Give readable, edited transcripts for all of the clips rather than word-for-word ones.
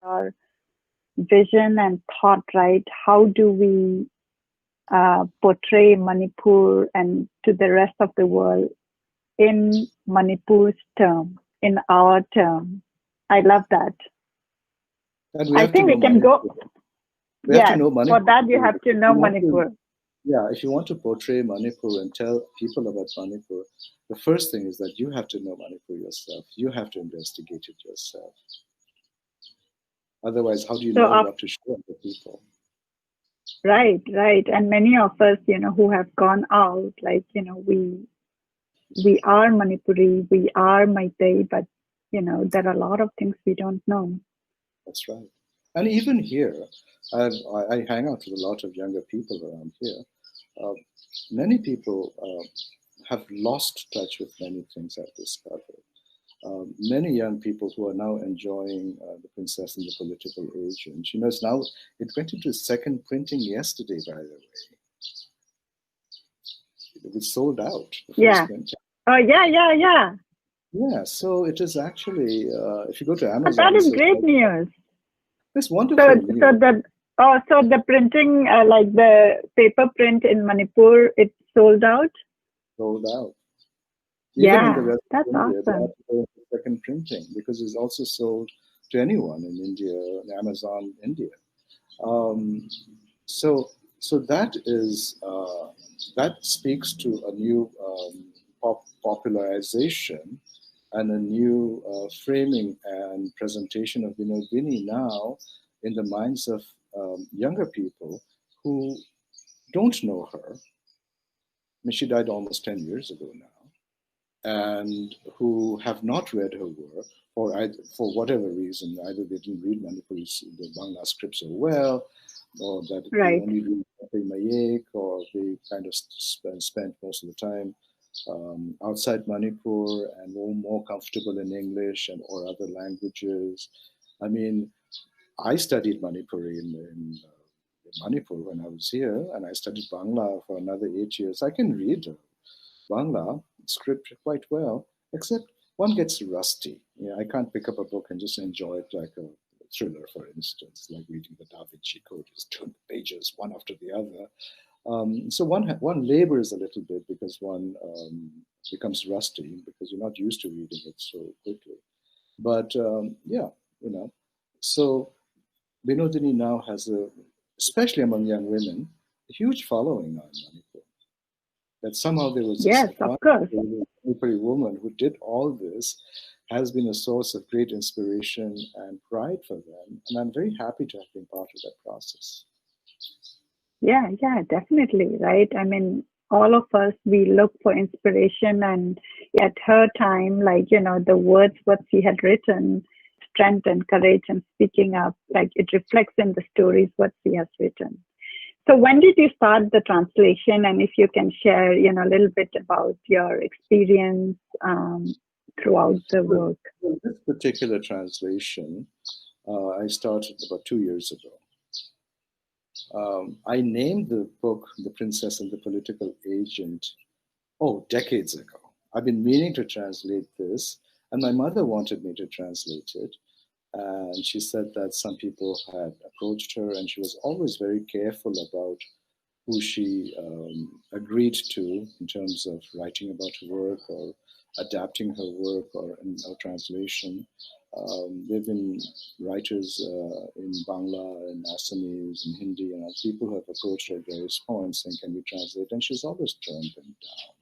our vision and thought, right? How do we portray Manipur and to the rest of the world in Manipur's term, in our term? I love that. And we I have to think know we can go. Manipur. We have to Yes, know for Manipur. that you have to If know you want to, Manipur. yeah, if you want to portray Manipur and tell people about Manipur, the first thing is that you have to know Manipur yourself. You have to investigate it yourself. Otherwise, how do you So, know what to show other people? right, right. And many of us, who have gone out, like, we are Manipuri, we are Meitei, but, there are a lot of things we don't know. That's right. And even here, I hang out with a lot of younger people around here. Uh, Many people have lost touch with many things I've discovered. Many young people who are now enjoying The Princess and the Political Agent. It went into second printing yesterday, by the way. It was sold out, the first Yeah. printing. Oh, yeah. Yeah, so it is actually, if you go to Oh, Amazon, that is it's great news. wonderful news. So the printing, like the paper print in Manipur, it's sold out. Sold out. Even in the Yeah, rest that's of India, they have awesome. to go into second printing because it's also sold to anyone in India, Amazon, India. Um, so, so that speaks to a new popularization and a new framing and presentation of Binodini now in the minds of younger people who don't know her. I mean, she died almost 10 years ago now, and who have not read her work, or for whatever reason, either they didn't read Manipuri's the Bangla script so well, or that they Right. only read Mayek, or they kind of spent most of the time outside Manipur and more comfortable in English and or other languages. I mean, I studied Manipuri in Manipur when I was here, and I studied Bangla for another 8 years. I can read Bangla script quite well, except one gets rusty. Yeah, I can't pick up a book and just enjoy it like a thriller, for instance, like reading the Da Vinci Code, just turn the pages one after the other. So one labors a little bit because one becomes rusty because you're not used to reading it so quickly. But yeah, you know, so Binodini now has especially among young women, a huge following on Manipur. That somehow there was this Yes, of course. Manipuri woman who did all this has been a source of great inspiration and pride for them. And I'm very happy to have been part of that process. Yeah, definitely. Right. I mean, all of us, we look for inspiration, and at her time, like, the words, what she had written, strength and courage and speaking up, like it reflects in the stories, what she has written. So when did you start the translation? And if you can share, a little bit about your experience throughout the Well, work. this particular translation, I started about 2 years ago. I named the book The Princess and the Political Agent, decades ago. I've been meaning to translate this, and my mother wanted me to translate it. And she said that some people had approached her, and she was always very careful about who she agreed to in terms of writing about her work or adapting her work or in her translation. There have been writers in Bangla, in Assamese, in Hindi, and people who have approached her at various points saying, "Can we translate?" And she's always turned them down.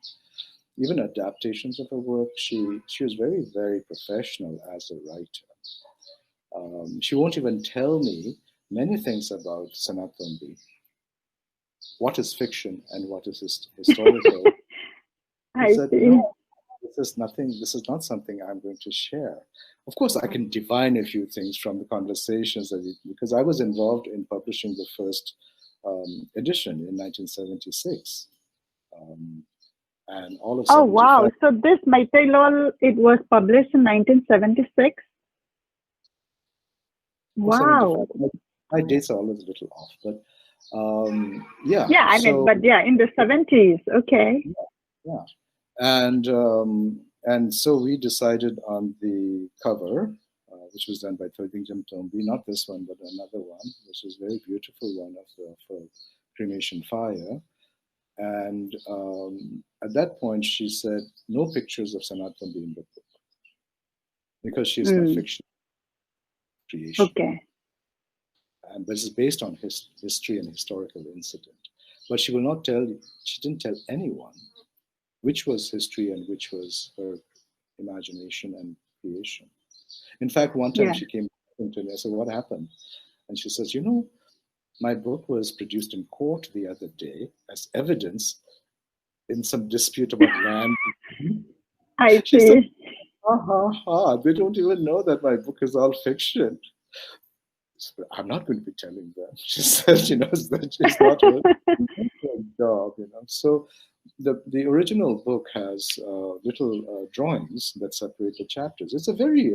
Even adaptations of her work, she was very, very professional as a writer. She won't even tell me many things about Sanatombi, what is fiction and what is historical. He I said, see. no, this is not something I'm going to share. Of course, I can divine a few things from the conversations because I was involved in publishing the first edition in 1976. Um, and all of Oh, 75, wow. So this Maitai Lol, it was published in 1976. or 75, Wow. my dates are always a little off, but yeah, Yeah, I mean, so but yeah, in the 70s. Okay. yeah. And so we decided on the cover, which was done by Ingudam, not this one, but another one, which was a very beautiful one of cremation fire. And at that point, she said, no pictures of Sanatan in the book, because she's not fiction creation. Okay. And this is based on history and historical incident. But she will not tell, she didn't tell anyone which was history and which was her imagination and creation. In fact, one time she came to me, I said, what happened? And she says, my book was produced in court the other day as evidence in some dispute about land. I she see. Said, they don't even know that my book is all fiction. I'm not going to be telling them. She said, it's not her job, So the original book has little drawings that separate the chapters. It's a very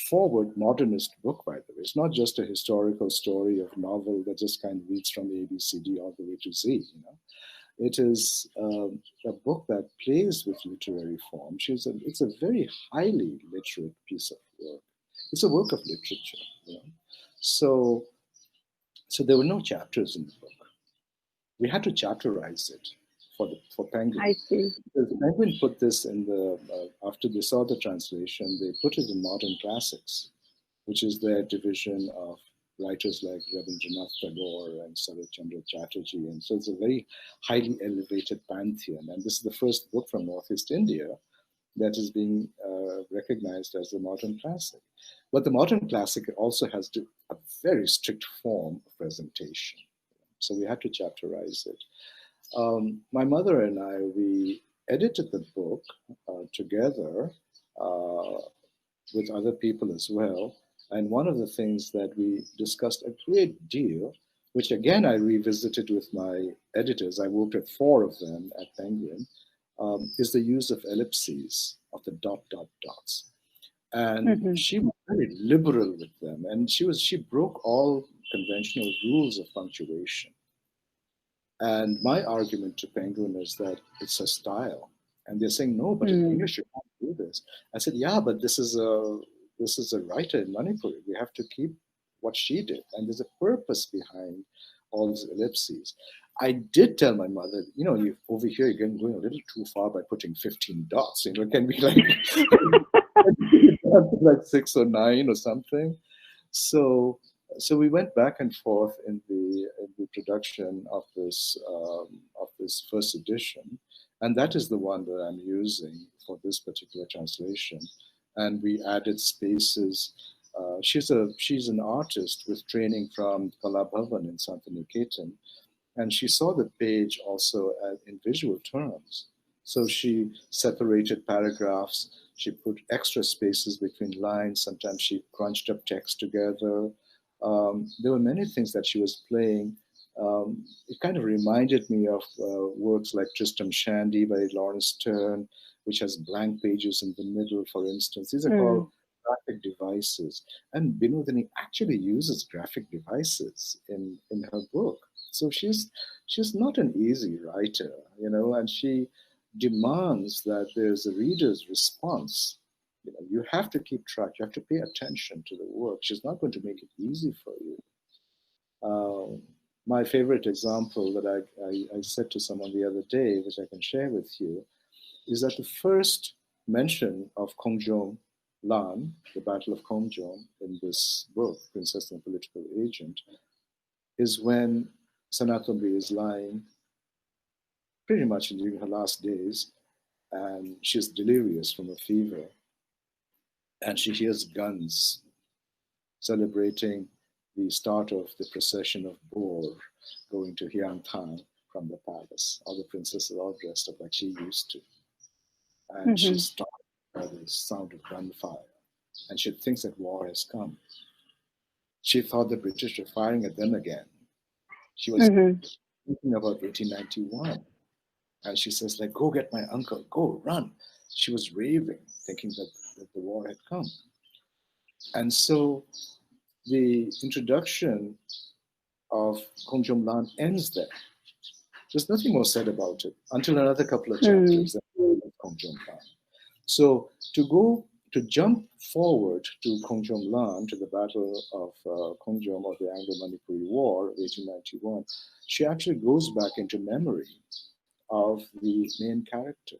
forward modernist book, by the way. It's not just a historical story of novel that just kind of reads from A, B, C, D all the way to Z. It is a book that plays with literary form. It's a very highly literate piece of work. It's a work of literature. So there were no chapters in the book. We had to chapterize it for Penguin. I see. Because Penguin put this in after they saw the translation, they put it in modern classics, which is their division of writers like Rabindranath Tagore and Sarat Chandra Chatterjee. And so it's a very highly elevated pantheon. And this is the first book from Northeast India that is being recognized as a modern classic. But the modern classic also has a very strict form of presentation. So we had to chapterize it. My mother and I, we edited the book together with other people as well. And one of the things that we discussed a great deal, which again I revisited with my editors, I worked with 4 of them at Penguin, is the use of ellipses, of the ... dots. And she was very liberal with them, and she broke all conventional rules of punctuation. And my argument to Penguin is that it's a style, and they're saying no, but in English you can't do this. I said, yeah, but this is a writer in Manipuri. We have to keep what she did, and there's a purpose behind all these ellipses. I did tell my mother, you over here you're going a little too far by putting 15 dots. Can we like 6 or 9 or something? So we went back and forth in the production of this first edition, and that is the one that I'm using for this particular translation. And we added spaces. She's an artist with training from Kala Bhavan in Santiniketan, and she saw the page also in visual terms. So she separated paragraphs. She put extra spaces between lines. Sometimes she crunched up text together. There were many things that she was playing. It kind of reminded me of works like Tristram Shandy by Lawrence Sterne, which has blank pages in the middle, for instance. These are called graphic devices. And Binodini actually uses graphic devices in her book. So she's not an easy writer, and she demands that there's a reader's response. You have to keep track. You have to pay attention to the work. She's not going to make it easy for you. My favorite example that I said to someone the other day, which I can share with you, is that the first mention of Kongjom Lan, the Battle of Kongjom, in this book, Princess and the Political Agent, is when Sanatombi is lying pretty much during her last days, and she's delirious from a fever, and she hears guns celebrating the start of the procession of Bor going to Hyantang from the palace. All the princesses are all dressed up like she used to. And she's startled by the sound of gunfire, and she thinks that war has come. She thought the British were firing at them again. She was thinking about 1891. And she says, go get my uncle, go, run. She was raving, thinking that the war had come. And so the introduction of Kongjom Lan ends there. There's nothing more said about it until another couple of chapters of Kongjom Lan. So to go to jump forward to Kongjom Lan, to the Battle of Kongjom, or the Anglo-Manipuri War of 1891, she actually goes back into memory of the main character.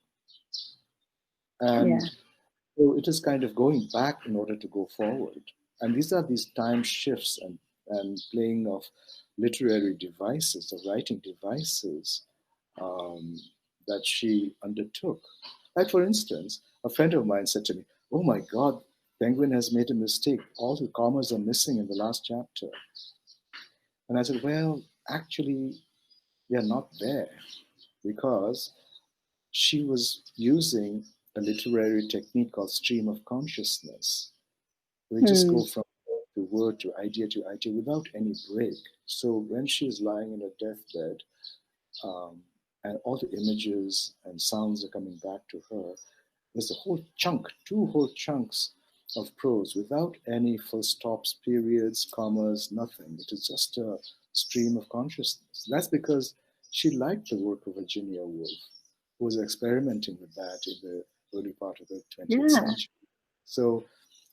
And so it is kind of going back in order to go forward. And these are these time shifts and playing of literary devices, of writing devices that she undertook. Like, for instance, a friend of mine said to me, "Oh my God, Penguin has made a mistake. All the commas are missing in the last chapter." And I said, well, actually, they are not there, because she was using a literary technique called stream of consciousness. We just go from word to idea without any break. So when she's lying in a deathbed, and all the images and sounds are coming back to her, there's a whole chunk, two whole chunks of prose without any full stops, periods, commas, nothing. It is just a stream of consciousness. That's because she liked the work of Virginia Woolf, who was experimenting with that in the early part of the 20th century. So,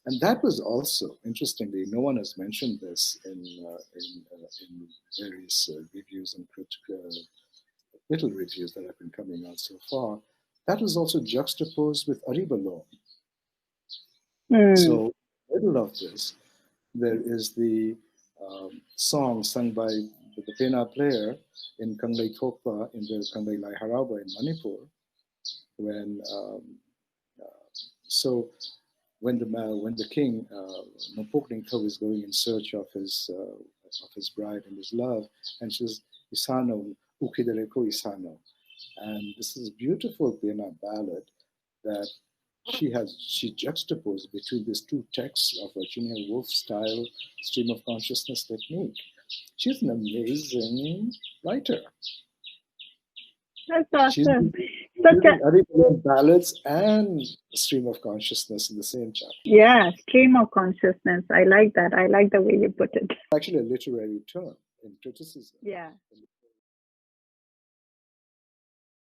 and that was also, interestingly, no one has mentioned this in various reviews and little reviews that have been coming out so far. That was also juxtaposed with Aribalone. So, in the middle of this, there is the song sung by the Pena player in Kanglai Thokpa, in the Kanglai Lai Harauba in Manipur, when when the king Nopok Ningthau is going in search of his bride and his love, and she says, "Isano ukidereko Isano," and this is a beautiful Pena ballad that she juxtaposed between these two texts of Virginia Woolf style stream of consciousness technique. She's an amazing writer. That's awesome. She's ballads and stream of consciousness in the same chapter. Yeah, stream of consciousness. I like that. I like the way you put it. Actually, a literary term in criticism. Yeah.